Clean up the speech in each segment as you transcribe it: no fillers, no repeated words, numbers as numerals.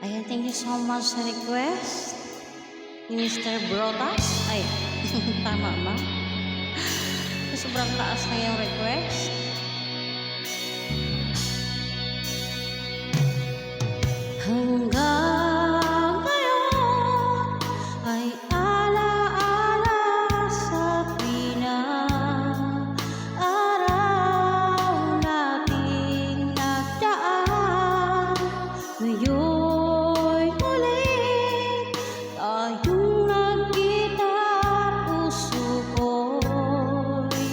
Ayan, thank you so much sa request ni Mr. Brotas. Ay, tama ba? Sobrang taas na yung request. Hanggang ngayon ay alaala sa araw nating nagdaan. Ngayon'y muli tayong nagkita, puso ko'y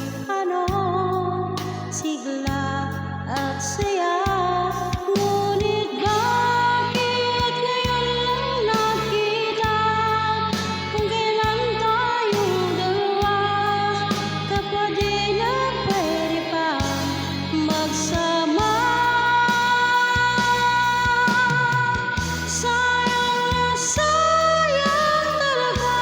sigla at saya. Ngunit bakit ngayon lang nakita, kung kailan tayong dalawa kapwede na pwede pang magsama. Sayang na sayang talaga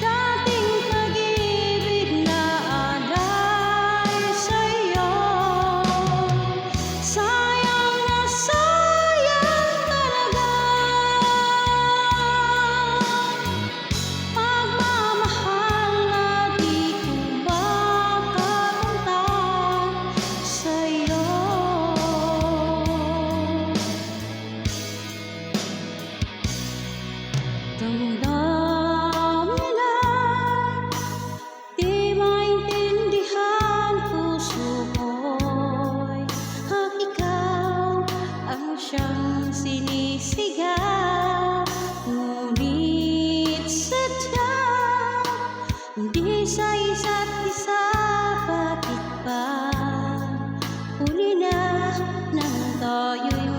dating pag-ibig na alay sa'yo. Sayang na sayang talaga pagmamahal na di ko makakamtan sa'yo. Damdamin ay di maintindihan, puso ko'y ikaw ang siyang sinisigaw. Ngunit sadyang di sa isa't isa, bakit ba huli na nang tayo'y